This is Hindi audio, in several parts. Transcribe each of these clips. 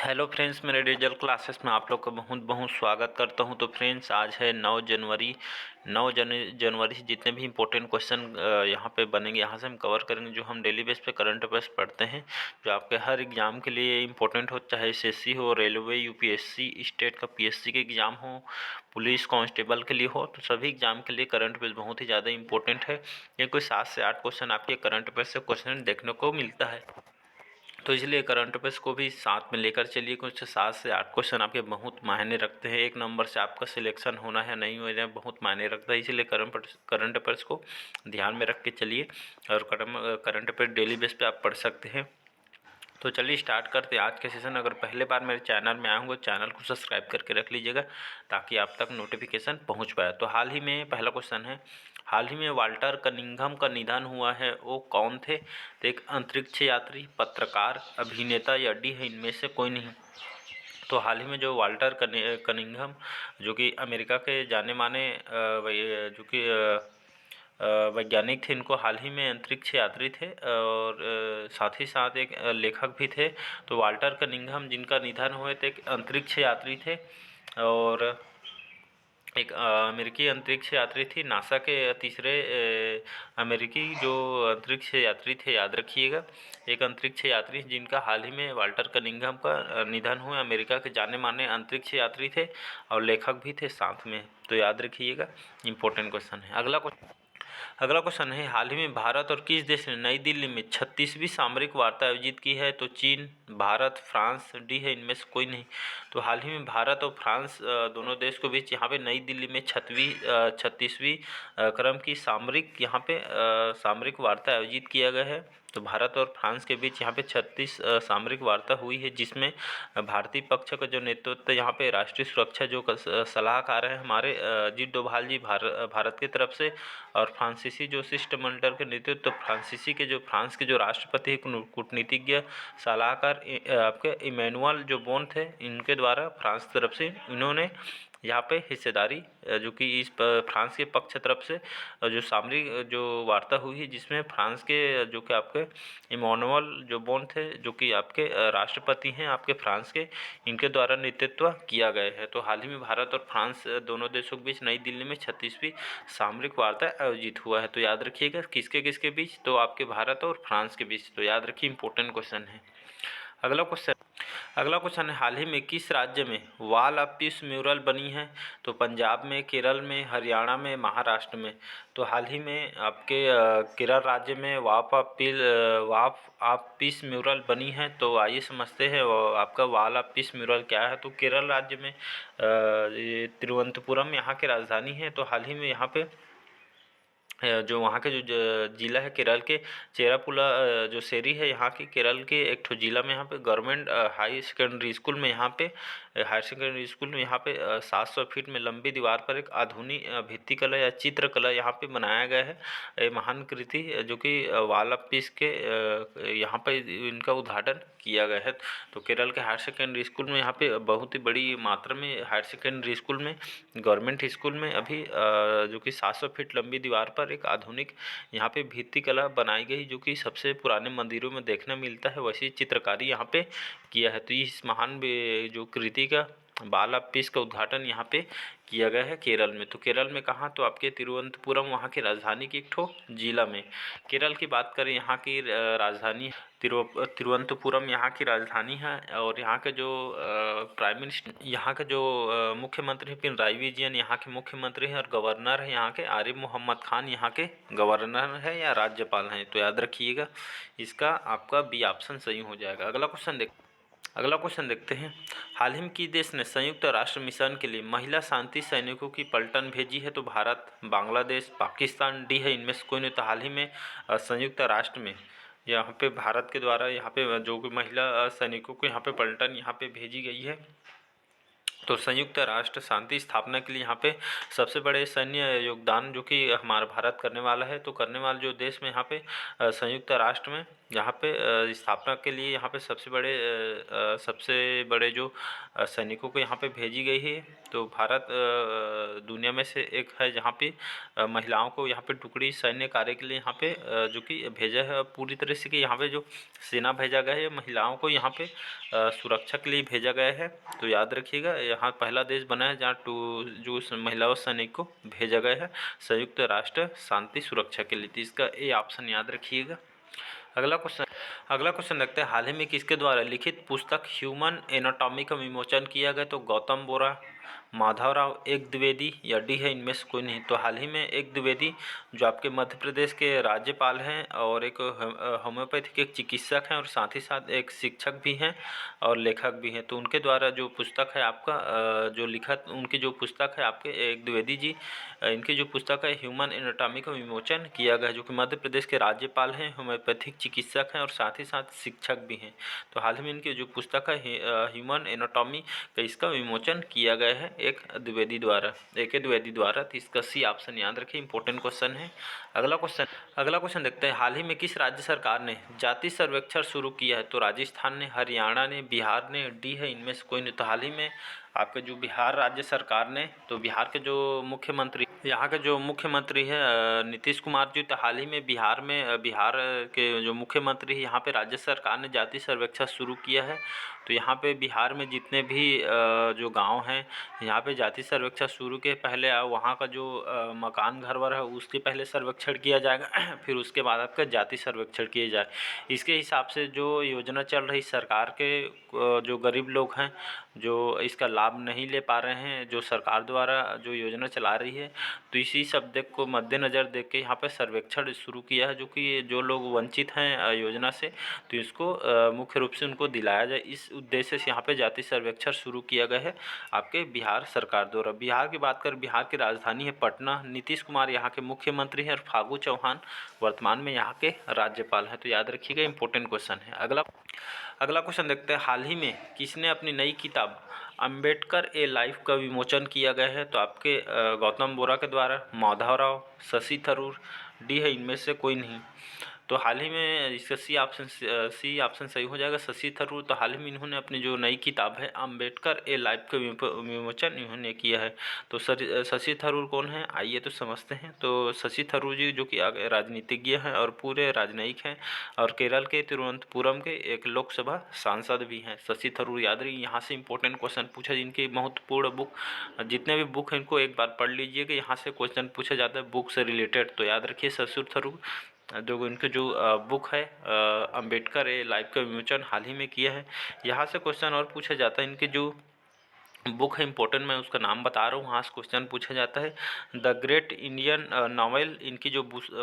हेलो फ्रेंड्स, मेरे डिजिटल क्लासेस में आप लोग का बहुत बहुत स्वागत करता हूं। तो फ्रेंड्स, आज है 9 जनवरी। 9 जनवरी से जितने भी इंपॉर्टेंट क्वेश्चन यहां पे बनेंगे, यहां से हम कवर करेंगे, जो हम डेली बेस पे करंट अफेयर्स पढ़ते हैं, जो आपके हर एग्जाम के लिए इंपॉर्टेंट हो, चाहे एसएससी हो, रेलवे, यूपीएससी, स्टेट का पीएससी के एग्ज़ाम हो, पुलिस कांस्टेबल के लिए हो, तो सभी एग्जाम के लिए करंट अफेयर्स बहुत ही ज़्यादा इंपॉर्टेंट है। ये कोई 7 से 8 क्वेश्चन आपके करंट अफेयर्स से क्वेश्चन देखने को मिलता है, तो इसलिए करंट अफेयर्स को भी साथ में लेकर चलिए। कुछ 7 से 8 क्वेश्चन आपके बहुत मायने रखते हैं। एक नंबर से आपका सिलेक्शन होना है नहीं हो जाए, बहुत मायने रखता है, इसीलिए करंट अफेयर्स को ध्यान में रख के चलिए। और करंट अफेयर डेली बेस पे आप पढ़ सकते हैं। तो चलिए स्टार्ट करते हैं आज के सेशन। अगर पहले बार मेरे चैनल में आए होंगे, चैनल को सब्सक्राइब करके रख लीजिएगा ताकि आप तक नोटिफिकेशन पहुंच पाए। तो हाल ही में पहला क्वेश्चन है, हाल ही में वाल्टर कनिंघम का निधन हुआ है, वो कौन थे? तो एक अंतरिक्ष यात्री, पत्रकार, अभिनेता या डी है, इनमें से कोई नहीं। तो हाल ही में जो वाल्टर कनिंघम, जो कि अमेरिका के जाने माने जो कि वैज्ञानिक थे, इनको हाल ही में अंतरिक्ष यात्री थे और साथ ही साथ एक लेखक भी थे। तो वाल्टर कनिंघम जिनका निधन हुए थे, एक अंतरिक्ष यात्री थे और एक अमेरिकी अंतरिक्ष यात्री थी। नासा के तीसरे अमेरिकी जो अंतरिक्ष यात्री थे, याद रखिएगा। एक अंतरिक्ष यात्री जिनका हाल ही में वाल्टर कनिंघम का निधन हुआ, अमेरिका के जाने माने अंतरिक्ष यात्री थे और लेखक भी थे साथ में, तो याद रखिएगा। इंपॉर्टेंट क्वेश्चन है। अगला क्वेश्चन है, हाल ही में भारत और किस देश ने नई दिल्ली में 36वीं सामरिक वार्ता आयोजित की है? तो चीन, भारत, फ्रांस, डी है, इनमें से कोई नहीं। तो हाल ही में भारत और फ्रांस दोनों देश के बीच यहाँ पे नई दिल्ली में 36वीं क्रम की सामरिक यहाँ पे सामरिक वार्ता आयोजित किया गया है। तो भारत और फ्रांस के बीच यहाँ पे 36 सामरिक वार्ता हुई है, जिसमें भारतीय पक्ष का जो नेतृत्व यहाँ पे राष्ट्रीय सुरक्षा जो सलाहकार है हमारे अजीत डोभाल जी भारत की तरफ से, और फ्रांसीसी जो शिष्टमंडल के नेतृत्व फ्रांस के जो राष्ट्रपति है, कूटनीतिज्ञ सलाहकार आपके इमैनुअल जो बोन थे, इनके द्वारा फ्रांस तरफ से इन्होंने यहाँ पे हिस्सेदारी जो कि इस फ्रांस के पक्ष तरफ से जो सामरिक जो वार्ता हुई है, जिसमें फ्रांस के जो कि आपके इमैनुअल जो बोन थे, जो कि आपके राष्ट्रपति हैं आपके फ्रांस के, इनके द्वारा नेतृत्व किया गया है। तो हाल ही में भारत और फ्रांस दोनों देशों के बीच नई दिल्ली में 36वीं सामरिक वार्ता आयोजित हुआ है। तो याद रखिएगा किसके किसके बीच, तो आपके भारत और फ्रांस के बीच। तो याद रखिए, इंपॉर्टेंट क्वेश्चन है। अगला क्वेश्चन है, हाल ही में किस राज्य में वॉल ऑफ पीस म्यूरल बनी है? तो पंजाब में, केरल में, हरियाणा में, महाराष्ट्र में। तो हाल ही में आपके केरल राज्य में वॉल ऑफ पीस म्यूरल बनी है। तो आइए समझते हैं आपका वॉल ऑफ पीस म्यूरल क्या है। तो केरल राज्य में ये तिरुवनंतपुरम यहाँ की राजधानी है। तो हाल ही में यहाँ पे जो वहाँ के जो ज़िला है केरल के, चेरापुला जो शेरी है यहाँ की केरल के एक ठो ज़िला में, यहाँ पे गवर्नमेंट हाई सेकेंडरी स्कूल में, यहाँ पे हायर सेकेंडरी स्कूल में यहाँ पे 700 फीट में लंबी दीवार पर एक आधुनिक भित्तिकला या चित्रकला यहाँ पे बनाया गया है। ये महान कृति जो कि वॉल ऑफ पीस के यहाँ पे इनका उद्घाटन किया गया है। तो केरल के हायर सेकेंडरी स्कूल में यहाँ पे बहुत ही बड़ी मात्रा में हायर सेकेंडरी स्कूल में, गवर्नमेंट स्कूल में अभी जो कि 700 फीट लंबी दीवार पर एक आधुनिक यहाँ पे भित्ति कला बनाई गई, जो कि सबसे पुराने मंदिरों में देखने मिलता है, वैसी चित्रकारी यहाँ पे किया है। तो इस महान जो कृति का वॉल ऑफ पीस का उद्घाटन यहाँ पे किया गया है केरल में। तो केरल में कहाँ? तो आपके तिरुवनंतपुरम, वहाँ की राजधानी की एक ठो जिला में। केरल की बात करें, यहाँ की राजधानी तिरुवनंतपुरम यहाँ की राजधानी है। और यहाँ के जो प्राइम मिनिस्टर, यहाँ के जो मुख्यमंत्री हैं पिनराई विजयन यहाँ के मुख्यमंत्री हैं, और गवर्नर है यहाँ के आरिफ मोहम्मद खान यहाँ के गवर्नर है या राज्यपाल हैं। तो याद रखिएगा, इसका आपका बी ऑप्शन सही हो जाएगा। अगला क्वेश्चन देखते हैं, हाल ही में किस देश ने संयुक्त राष्ट्र मिशन के लिए महिला शांति सैनिकों की पलटन भेजी है? तो भारत, बांग्लादेश, पाकिस्तान, डी है, इनमें से कोई नहीं। तो हाल ही में संयुक्त राष्ट्र में यहाँ पे भारत के द्वारा यहाँ पे जो भी महिला सैनिकों को यहाँ पे पलटन यहाँ पे भेजी गई है, तो संयुक्त राष्ट्र शांति स्थापना के लिए यहाँ पे सबसे बड़े सैन्य योगदान जो कि हमारा भारत करने वाला है, तो करने वाले जो देश में यहाँ पे संयुक्त राष्ट्र में यहाँ पे स्थापना के लिए यहाँ पे सबसे बड़े जो सैनिकों को यहाँ पे भेजी गई है। तो भारत दुनिया में से एक है जहाँ पे महिलाओं को यहाँ पे टुकड़ी सैन्य कार्य के लिए यहाँ पे जो कि भेजा है। पूरी तरह से कि यहाँ पे जो सेना भेजा गया है महिलाओं को यहाँ पे सुरक्षा के लिए भेजा गया है। तो याद रखिएगा, यहाँ पहला देश बना है जहाँ जो महिला और सैनिक को भेजा गया है संयुक्त राष्ट्र शांति सुरक्षा के लिए। तो इसका ए ऑप्शन याद रखिएगा। अगला क्वेश्चन देखते हैं, हाल ही में किसके द्वारा लिखित पुस्तक ह्यूमन एनाटॉमी का विमोचन किया गया? तो गौतम बोरा, माधवराव एक द्विवेदी या डी है इनमें से कोई नहीं। तो हाल ही में एक द्विवेदी जो आपके मध्य प्रदेश के राज्यपाल हैं और एक होम्योपैथी के एक चिकित्सक हैं और साथ ही साथ एक शिक्षक भी हैं और लेखक भी हैं। तो उनके द्वारा जो पुस्तक है आपका जो लिखा उनकी जो पुस्तक है आपके एक द्विवेदी जी, इनकी जो पुस्तक है ह्यूमन एनाटॉमी का विमोचन किया गया है, जो कि मध्य प्रदेश के राज्यपाल हैं, होम्योपैथिक चिकित्सक हैं और साथ ही साथ शिक्षक भी हैं। तो हाल ही में इनकी जो पुस्तक है ह्यूमन एनाटॉमी का इसका विमोचन किया गया है एक द्विवेदी द्वारा। तो इसका सी ऑप्शन याद रखिए, इंपॉर्टेंट क्वेश्चन है। अगला क्वेश्चन देखते हैं, हाल ही में किस राज्य सरकार ने जाति सर्वेक्षण शुरू किया है? तो राजस्थान ने, हरियाणा ने, बिहार ने, डी है इनमें से कोई नहीं। तो हाल ही में आपके जो बिहार राज्य सरकार ने, तो बिहार के जो मुख्यमंत्री यहाँ के जो मुख्यमंत्री हैं नीतीश कुमार जी, तो हाल ही में बिहार के जो मुख्यमंत्री हैं यहाँ पे राज्य सरकार ने जाति सर्वेक्षण शुरू किया है। तो यहाँ पे बिहार में जितने भी जो गांव हैं यहाँ पे जाति सर्वेक्षण शुरू के पहले वहाँ का जो मकान घर वर है उसके पहले सर्वेक्षण किया जाएगा फिर उसके बाद आपका जाति सर्वेक्षण किया जाए। इसके हिसाब से जो योजना चल रही सरकार के जो गरीब लोग हैं जो इसका लाभ नहीं ले पा रहे हैं, जो सरकार द्वारा जो योजना चला रही है, तो इसी सब्जेक्ट को मद्देनज़र देख के यहाँ पे सर्वेक्षण शुरू किया है, जो कि जो लोग वंचित हैं योजना से, तो इसको मुख्य रूप से उनको दिलाया जाए, इस उद्देश्य से यहाँ पे जाति सर्वेक्षण शुरू किया गया है आपके बिहार सरकार द्वारा। बिहार की बात करें, बिहार की राजधानी है पटना, नीतीश कुमार यहाँ के मुख्यमंत्री हैं और फागू चौहान वर्तमान में यहाँ के राज्यपाल हैं। तो याद रखिएगा, इंपॉर्टेंट क्वेश्चन है। अगला क्वेश्चन देखते हैं, हाल ही में किसने अपनी नई किताब अंबेडकर ए लाइफ का विमोचन किया गया है? तो आपके गौतम बोरा के द्वारा, माधवराव, शशि थरूर, डी है इनमें से कोई नहीं। तो हाल ही में इसका सी ऑप्शन सही हो जाएगा, शशि थरूर। तो हाल ही में इन्होंने अपनी जो नई किताब है अंबेडकर ए लाइफ का विमोचन इन्होंने किया है। तो शशि थरूर कौन है, आइए तो समझते हैं। तो शशि थरूर जी जो कि राजनीतिज्ञ हैं और पूरे राजनयिक हैं और केरल के तिरुवनंतपुरम के एक लोकसभा सांसद भी हैं शशि थरूर। याद रही, यहाँ से इंपॉर्टेंट क्वेश्चन पूछा, जिनकी महत्वपूर्ण बुक, जितने भी बुक हैं इनको एक बार पढ़ लीजिएगा, यहाँ से क्वेश्चन पूछा जाता है बुक से रिलेटेड। तो याद रखिए शशि थरूर जो इनके जो बुक है अंबेडकर ए लाइफ का विमोचन हाल ही में किया है। यहाँ से क्वेश्चन और पूछा जाता है, इनके जो बुक है इंपॉर्टेंट, मैं उसका नाम बता रहा हूँ, वहाँ से क्वेश्चन पूछा जाता है। द ग्रेट इंडियन नॉवेल इनकी जो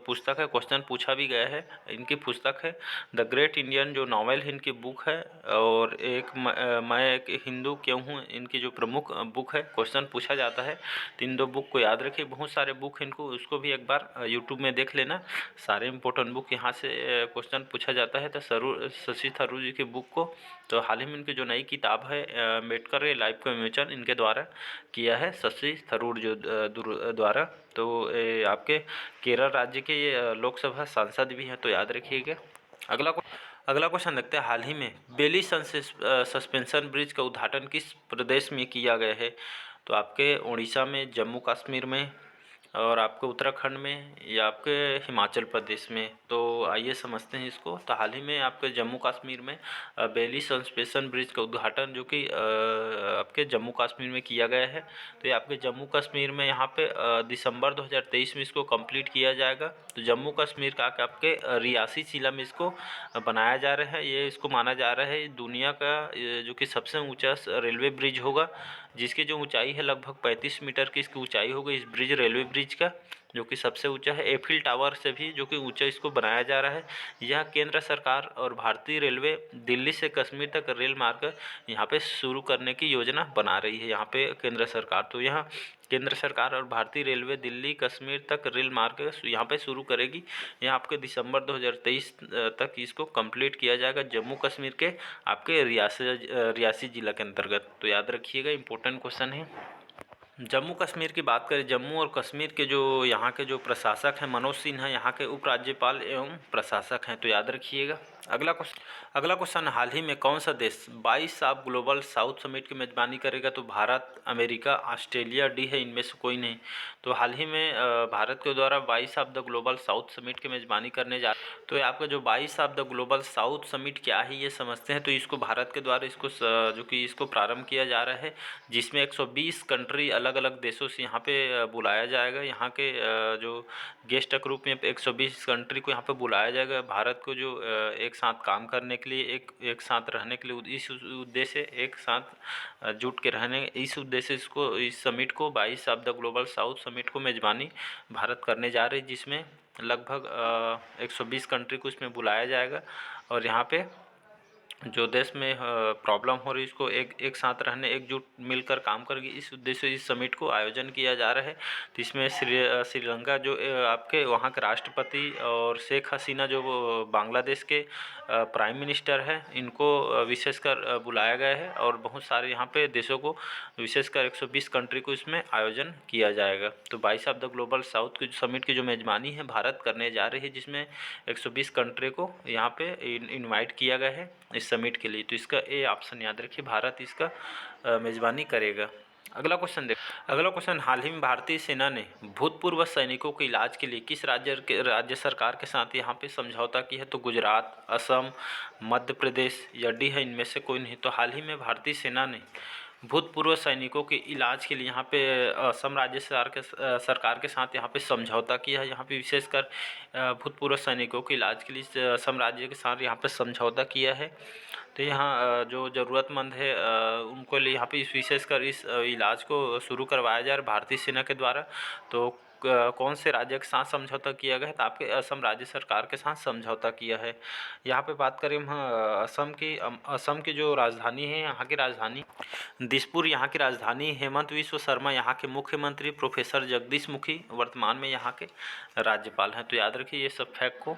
पुस्तक है, क्वेश्चन पूछा भी गया है, इनकी पुस्तक है द ग्रेट इंडियन जो नॉवेल है इनकी बुक है। और एक मैं एक हिंदू क्यों हूँ इनकी जो प्रमुख बुक है, क्वेश्चन पूछा जाता है। तो इन दो बुक को याद रखिए, बहुत सारे बुक इनको उसको भी एक बार यूट्यूब में देख लेना, सारे इंपॉर्टेंट बुक यहाँ से क्वेश्चन पूछा जाता है। तो शशि थरूर जी की बुक को, तो हाल ही में इनकी जो नई किताब है अम्बेडकर ए लाइफ का विमोचन इनके द्वारा किया है शशि थरूर जो द्वारा। तो आपके केरल राज्य के ये लोकसभा सांसद भी हैं, तो याद रखिएगा। अगला क्वेश्चन देखते हैं, हाल ही में बेली सस्पेंशन ब्रिज का उद्घाटन किस प्रदेश में किया गया है? तो आपके उड़ीसा में, जम्मू कश्मीर में, और आपके उत्तराखंड में, या आपके हिमाचल प्रदेश में। तो आइए समझते हैं इसको। तो हाल ही में आपके जम्मू कश्मीर में बेली सस्पेंशन ब्रिज का उद्घाटन जो कि आपके जम्मू कश्मीर में किया गया है। तो ये आपके जम्मू कश्मीर में यहाँ पे दिसंबर 2023 में इसको कंप्लीट किया जाएगा। तो जम्मू कश्मीर का आपके रियासी जिला में इसको बनाया जा रहा है। ये इसको माना जा रहा है दुनिया का जो कि सबसे ऊंचा रेलवे ब्रिज होगा, जिसकी जो ऊंचाई है लगभग 35 मीटर की इसकी ऊंचाई होगी इस रेलवे ब्रिज का, जो कि सबसे ऊंचा है। एफिल टावर से भी जो कि ऊंचा इसको बनाया जा रहा है। यह केंद्र सरकार और भारतीय रेलवे दिल्ली से कश्मीर तक रेल मार्ग यहाँ पे शुरू करने की योजना बना रही है यहाँ पे केंद्र सरकार। तो यहाँ केंद्र सरकार और भारतीय रेलवे दिल्ली कश्मीर तक रेल मार्ग यहाँ पे शुरू करेगी। यहाँ आपके दिसंबर 2023 तक इसको कंप्लीट किया जाएगा, जम्मू कश्मीर के आपके रियासी जिला के अंतर्गत। तो याद रखिएगा, इंपॉर्टेंट क्वेश्चन है। जम्मू कश्मीर की बात करें, जम्मू और कश्मीर के जो यहाँ के जो प्रशासक हैं मनोज सिन्हा यहाँ के उपराज्यपाल एवं प्रशासक हैं, तो याद रखिएगा। अगला क्वेश्चन, हाल ही में कौन सा देश 22 साफ ग्लोबल साउथ समिट की मेजबानी करेगा? तो भारत, अमेरिका, ऑस्ट्रेलिया, डी है इनमें से कोई नहीं। तो हाल ही में भारत के द्वारा 22 of the global south summit की मेजबानी करने जा रहे हैं। तो आपका जो 22 of the global south summit क्या है ये समझते हैं। तो इसको भारत के द्वारा जो कि इसको प्रारंभ किया जा रहा है, जिसमें 120 कंट्री अलग अलग देशों से यहाँ पे बुलाया जाएगा। यहाँ के जो गेस्ट के रूप में 120 कंट्री को यहाँ पे बुलाया जाएगा, भारत को जो एक साथ काम करने के लिए, एक साथ रहने के लिए, इस उद्देश्य एक साथ जुट के रहने, इस उद्देश्य इस समिट को 22 of the global south summit को मेजबानी भारत करने जा रही है, जिसमें लगभग 120 कंट्री को इसमें बुलाया जाएगा। और यहाँ पे जो देश में प्रॉब्लम हो रही है इसको एक साथ रहने, एकजुट मिलकर काम करेगी, इस उद्देश्य से इस समिट को आयोजन किया जा रहा है। तो इसमें श्रीलंका जो आपके वहाँ के राष्ट्रपति और शेख हसीना जो बांग्लादेश के प्राइम मिनिस्टर है, इनको विशेषकर बुलाया गया है। और बहुत सारे यहाँ पे देशों को विशेषकर 120 कंट्री को इसमें आयोजन किया जाएगा। तो 22 ऑफ द ग्लोबल साउथ की समिट की जो मेजबानी है भारत करने जा रही है, जिसमें 120 कंट्री को यहाँ पे इनवाइट किया गया है इस समिट के लिए। तो इसका ए ऑप्शन याद रखिए, भारत इसका मेजबानी करेगा। अगला क्वेश्चन, हाल ही में भारतीय सेना ने भूतपूर्व सैनिकों के इलाज के लिए किस राज्य सरकार के साथ यहाँ पे समझौता किया है? तो गुजरात, असम, मध्य प्रदेश या डी है इनमें से कोई नहीं। तो हाल ही में भारतीय सेना ने भूतपूर्व सैनिकों के इलाज के लिए यहाँ पे असम राज्य सरकार के साथ यहाँ पे समझौता किया है। यहाँ पे विशेषकर भूतपूर्व सैनिकों के इलाज के लिए असम राज्य के साथ यहाँ पे समझौता किया है। तो यहाँ जो ज़रूरतमंद है उनको लिए यहाँ पे विशेषकर इस इलाज को शुरू करवाया जा रहा है भारतीय सेना के द्वारा। तो कौन से राज्य के साथ समझौता किया गया है? तो आपके असम राज्य सरकार के साथ समझौता किया है। यहाँ पे बात करें हम असम की जो राजधानी है, यहाँ की राजधानी दिसपुर, यहाँ की राजधानी। हेमंत विश्व शर्मा यहाँ के मुख्यमंत्री, प्रोफेसर जगदीश मुखी वर्तमान में यहाँ के राज्यपाल हैं। तो याद रखिए ये सब फैक्ट को।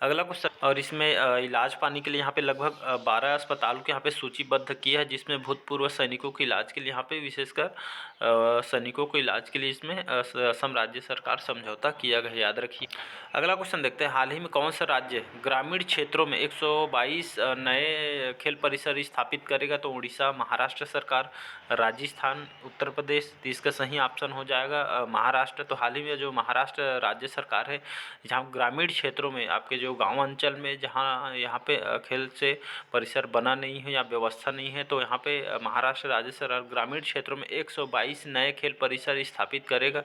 अगला क्वेश्चन, और इसमें इलाज पाने के लिए यहाँ पे लगभग 12 अस्पतालों को यहाँ पे सूचीबद्ध किया है, जिसमें भूतपूर्व सैनिकों के इलाज के लिए यहाँ पे विशेषकर सैनिकों को इलाज के लिए इसमें असम राज्य सरकार समझौता किया गया, याद रखिए। अगला क्वेश्चन देखते हैं, हाल ही में कौन सा राज्य ग्रामीण क्षेत्रों में 122 नए खेल परिसर स्थापित करेगा? तो उड़ीसा, महाराष्ट्र सरकार, राजस्थान, उत्तर प्रदेश। तो इसका सही ऑप्शन हो जाएगा महाराष्ट्र। तो हाल ही में जो महाराष्ट्र राज्य सरकार है, जहाँ ग्रामीण क्षेत्रों में आपके जो गांव अंचल में जहाँ यहाँ पे खेल से परिसर बना नहीं है या व्यवस्था नहीं है, तो यहाँ पे महाराष्ट्र राज्य सरकार ग्रामीण क्षेत्रों में 122 नए खेल परिसर स्थापित करेगा।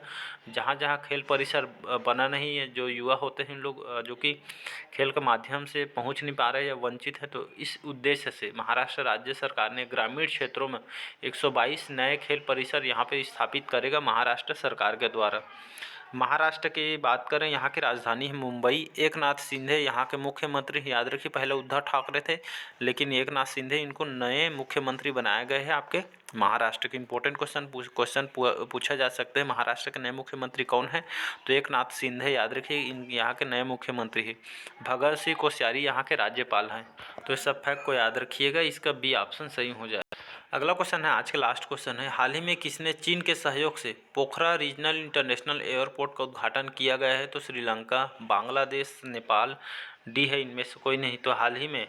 जहाँ जहाँ खेल परिसर बना नहीं है, जो युवा होते हैं लोग जो कि खेल के माध्यम से पहुँच नहीं पा रहे या वंचित है, तो इस उद्देश्य से महाराष्ट्र राज्य सरकार ने ग्रामीण क्षेत्रों में 122 नए खेल परिसर यहाँ पे स्थापित करेगा महाराष्ट्र सरकार के द्वारा। महाराष्ट्र की बात करें, यहाँ की राजधानी है मुंबई। एकनाथ शिंदे यहाँ के मुख्यमंत्री, याद रखिए पहले उद्धव ठाकरे थे, लेकिन एकनाथ शिंदे इनको नए मुख्यमंत्री बनाए गए हैं आपके महाराष्ट्र के। इंपॉर्टेंट क्वेश्चन पूछा जा सकते हैं, महाराष्ट्र के नए मुख्यमंत्री कौन है? तो एकनाथ शिंदे, याद रखिए यहाँ के नए मुख्यमंत्री है। भगत सिंह कोश्यारी यहाँ के राज्यपाल हैं। तो इस सब फैक्ट को याद रखिएगा, इसका बी ऑप्शन सही हो जाए। अगला क्वेश्चन है, आज का लास्ट क्वेश्चन है, हाल ही में किसने चीन के सहयोग से पोखरा रीजनल इंटरनेशनल एयरपोर्ट का उद्घाटन किया गया है? तो श्रीलंका, बांग्लादेश, नेपाल, डी है इनमें से कोई नहीं। तो हाल ही में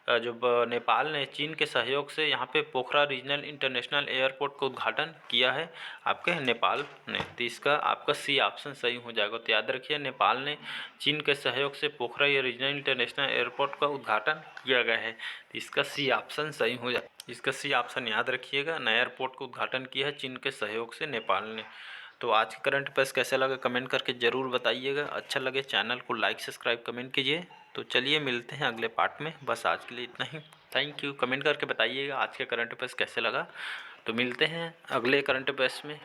नेपाल ने चीन के सहयोग से यहाँ पे पोखरा रीजनल इंटरनेशनल एयरपोर्ट का उद्घाटन किया है आपके नेपाल ने। तो इसका आपका सी ऑप्शन सही हो जाएगा। तो याद रखिए नेपाल ने चीन के सहयोग से पोखरा या रीजनल इंटरनेशनल एयरपोर्ट का उद्घाटन किया गया है। तो इसका सी ऑप्शन सही हो जाए, इसका सी ऑप्शन याद रखिएगा, नए एयरपोर्ट का उद्घाटन किया है चीन के सहयोग से नेपाल ने। तो आज के करंट अफेयर्स कैसे लगा कमेंट करके ज़रूर बताइएगा। अच्छा लगे चैनल को लाइक सब्सक्राइब कमेंट कीजिए। तो चलिए मिलते हैं अगले पार्ट में, बस आज के लिए इतना ही। Thank you. कमेंट करके बताइएगा आज के करंट अफेयर्स कैसे लगा। तो मिलते हैं अगले करंट अफेयर्स में।